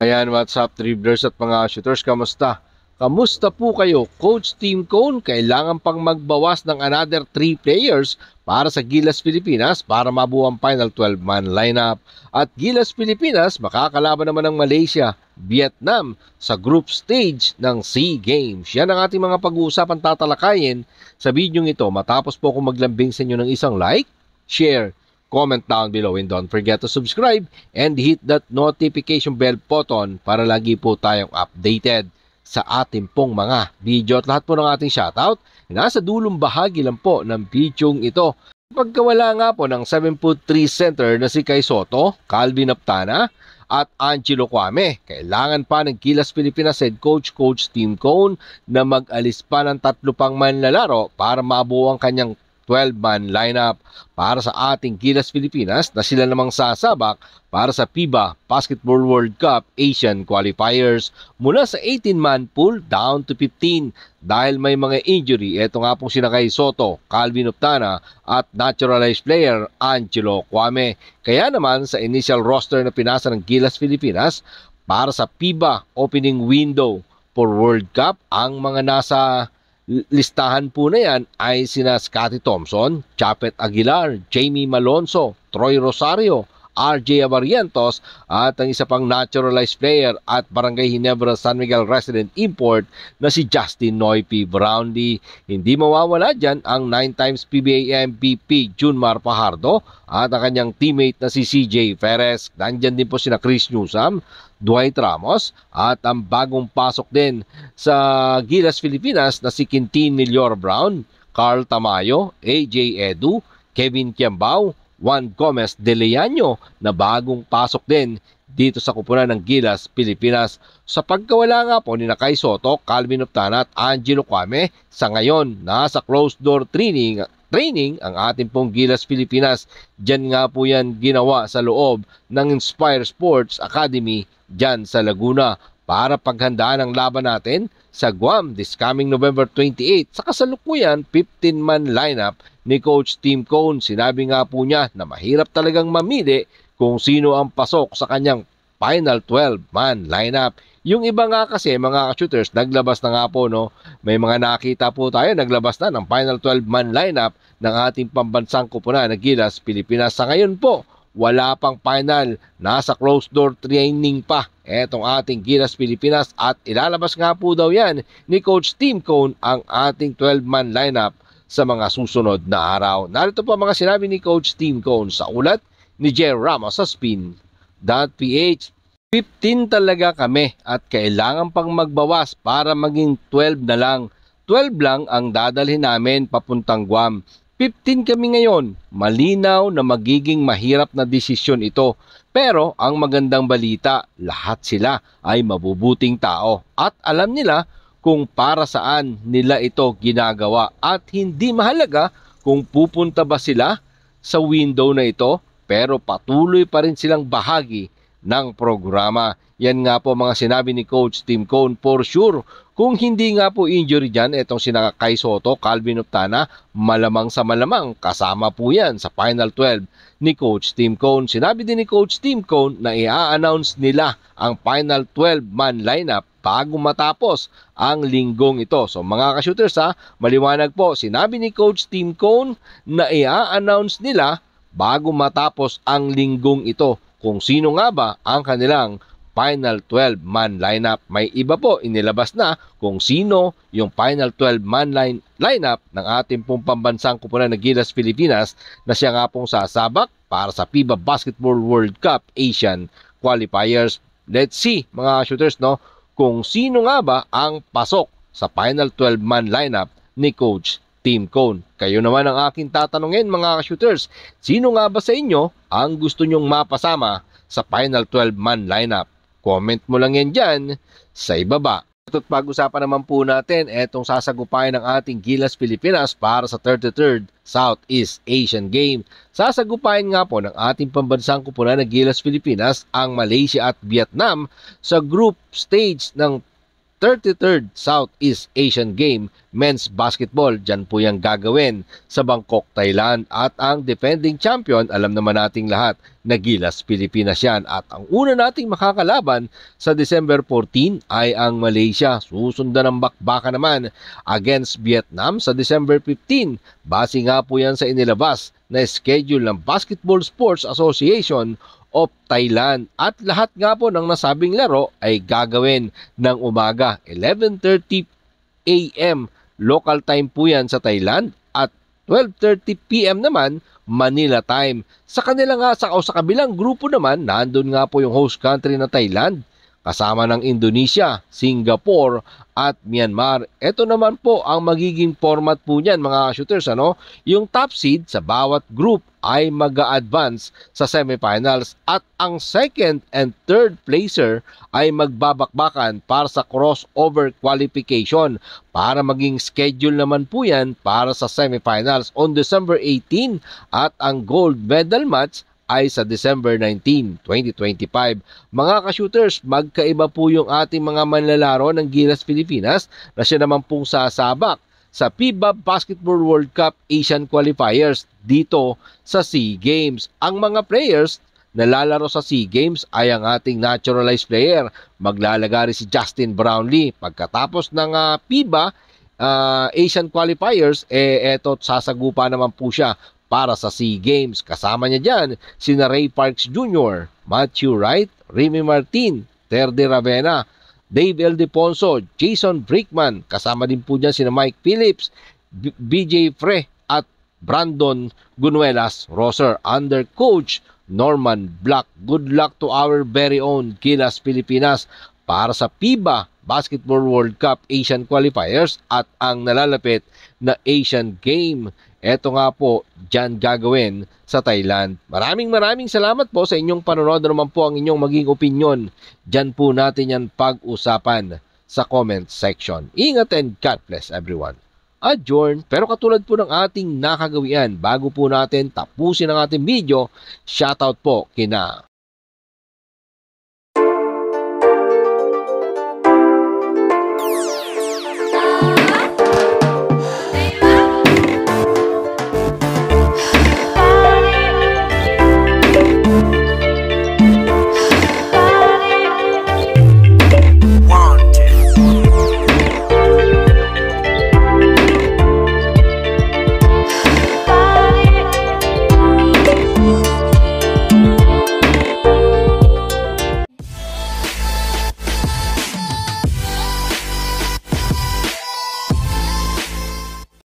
Ayan, what's up, dribblers at mga shooters, kamusta? Kamusta po kayo? Coach Team Cone, kailangan pang magbawas ng another 3 players para sa Gilas Pilipinas para mabuo ang final 12-man lineup. At Gilas Pilipinas makakalaban naman ng Malaysia, Vietnam sa group stage ng SEA Games. Yan ang ating mga pag-uusapan tatalakayin sa video ito matapos po akong maglambing sa inyo ng isang like, share, comment down below, and don't forget to subscribe and hit that notification bell button para lagi po tayong updated sa ating pong mga video at lahat po ng ating shoutout nasa dulong bahagi lang po ng video ito. Pagkawala nga po ng 7'3" center na si Kai Soto, Calvin Aptana at Angelo Kwame, kailangan pa ng Gilas Pilipinas head coach Coach Team Cone na mag-alis pa ng 3 pang manlalaro para mabuo ang kanyang 12-man lineup para sa ating Gilas Pilipinas na sila namang sasabak para sa FIBA Basketball World Cup Asian Qualifiers mula sa 18-man pool down to 15 dahil may mga injury. Ito nga pong sina Kai Soto, Calvin Optana at naturalized player Angelo Kwame. Kaya naman sa initial roster na pinasa ng Gilas Pilipinas para sa FIBA opening window for World Cup, ang mga nasa listahan po na yan ay sina Scottie Thompson, Chapet Aguilar, Jamie Malonzo, Troy Rosario, RJ Abarientos at ang isa pang naturalized player at Barangay Ginebra San Miguel resident import na si Justin Noypi Brownlee. Hindi mawawala dyan ang 9 times PBA MVP Junmar Pajardo at ang kanyang teammate na si CJ Perez. Nandyan din po sina Chris Newsome, Dwight Ramos at ang bagong pasok din sa Gilas Pilipinas na si Quintin Milior Brown, Carl Tamayo, AJ Edu, Kevin Kiambao, Juan Gomez de Leaño na bagong pasok din dito sa kupunan ng Gilas Pilipinas. Sa pagkawala nga po ni Kai Soto, Calvin Optana at Angelo Kwame, sa ngayon nasa closed door training ang ating pong Gilas Pilipinas. Diyan nga po yan ginawa sa loob ng Inspire Sports Academy diyan sa Laguna para paghandaan ang laban natin sa Guam this coming November 28 sa kasalukuyan 15-man lineup ni Coach Team Cone. Sinabi nga po niya na mahirap talagang mamili kung sino ang pasok sa kanyang final 12-man lineup. Yung iba nga kasi mga shooters naglabas na nga po, no? May mga nakita po tayo naglabas na ng final 12-man lineup ng ating pambansang kupunan na Gilas Pilipinas. Sa ngayon po, wala pang final, nasa closed door training pa etong ating Gilas Pilipinas at ilalabas nga po daw yan ni Coach Team Cone ang ating 12-man lineup sa mga susunod na araw. Narito po mga sinabi ni Coach Team Cone sa ulat ni Jer Ramos sa spin.ph. 15 talaga kami at kailangan pang magbawas para maging 12 na lang. 12 lang ang dadalhin namin papuntang Guam. 15 kami ngayon. Malinaw na magiging mahirap na desisyon ito. Pero ang magandang balita, lahat sila ay mabubuting tao at alam nila kung para saan nila ito ginagawa at hindi mahalaga kung pupunta ba sila sa window na ito, pero patuloy pa rin silang bahagi ng programa. Yan nga po mga sinabi ni Coach Team Cone for sure. Kung hindi nga po injury dyan, itong sina Kai Soto, Calvin Optana, malamang sa malamang kasama po yan sa Final 12 ni Coach Team Cone. Sinabi din ni Coach Team Cone na i-announce nila ang Final 12-man lineup bago matapos ang linggong ito. So mga ka-shooters maliwanag po, sinabi ni Coach Team Cone na i-announce nila bago matapos ang linggong ito kung sino nga ba ang kanilang Final 12-man lineup. May iba po inilabas na kung sino yung Final 12-man lineup ng ating pong pambansang kupunan na Gilas Pilipinas na siya nga pong sasabak para sa FIBA Basketball World Cup Asian Qualifiers. Let's see mga shooters, no, kung sino nga ba ang pasok sa Final 12-man lineup ni Coach Team Cone. Kayo naman ang aking tatanungin mga shooters, sino nga ba sa inyo ang gusto nyong mapasama sa Final 12-man lineup? Comment mo lang yan dyan sa ibaba. At pag-usapan naman po natin etong sasagupain ng ating Gilas Pilipinas para sa 33rd Southeast Asian Game. Sasagupain nga po ng ating pambansang kupunan na Gilas Pilipinas ang Malaysia at Vietnam sa group stage ng 33rd Southeast Asian Game Men's Basketball. Diyan po yung gagawin sa Bangkok, Thailand. At ang defending champion, alam naman nating lahat, na Gilas Pilipinas yan. At ang una nating makakalaban sa December 14 ay ang Malaysia. Susundan ng bakbaka naman against Vietnam sa December 15. Base nga po yan sa inilabas na schedule ng Basketball Sports Association of Thailand. At lahat nga po ng nasabing laro ay gagawin ng umaga. 11:30 a.m. local time po yan sa Thailand at 12:30 p.m. naman Manila time. Sa kanila nga, sa kabilang grupo naman, nandun nga po yung host country na Thailand, kasama ng Indonesia, Singapore at Myanmar. Ito naman po ang magiging format po niyan mga shooters. Yung top seed sa bawat group ay mag-a-advance sa semifinals at ang second and third placer ay magbabakbakan para sa crossover qualification para maging schedule naman po yan para sa semifinals on December 18 at ang gold medal match ay sa December 19, 2025. Mga ka-shooters, magkaiba po yung ating mga manlalaro ng Gilas Pilipinas na siya naman pong sasabak sa FIBA Basketball World Cup Asian Qualifiers dito sa SEA Games. Ang mga players na lalaro sa SEA Games ay ang ating naturalized player. Maglalagari si Justin Brownlee. Pagkatapos ng FIBA Asian Qualifiers, eto sasagupa naman po siya para sa SEA Games. Kasama niya dyan sina Ray Parks Jr., Matthew Wright, Remy Martin, Terde Ravena, Dave Eldeponso, Jason Brickman. Kasama din po dyan sina Mike Phillips, BJ Fre at Brandon Gunuelas Roser under coach Norman Black. Good luck to our very own Gilas Pilipinas para sa FIBA Basketball World Cup Asian Qualifiers at ang nalalapit na Asian Game. Ito nga po, dyan gagawin sa Thailand. Maraming salamat po sa inyong panonood. Naman po ang inyong maging opinion. Dyan po natin yan pag-usapan sa comment section. Ingat and God bless everyone. Adjourn. Pero katulad po ng ating nakagawian, bago po natin tapusin ang ating video, shoutout po kina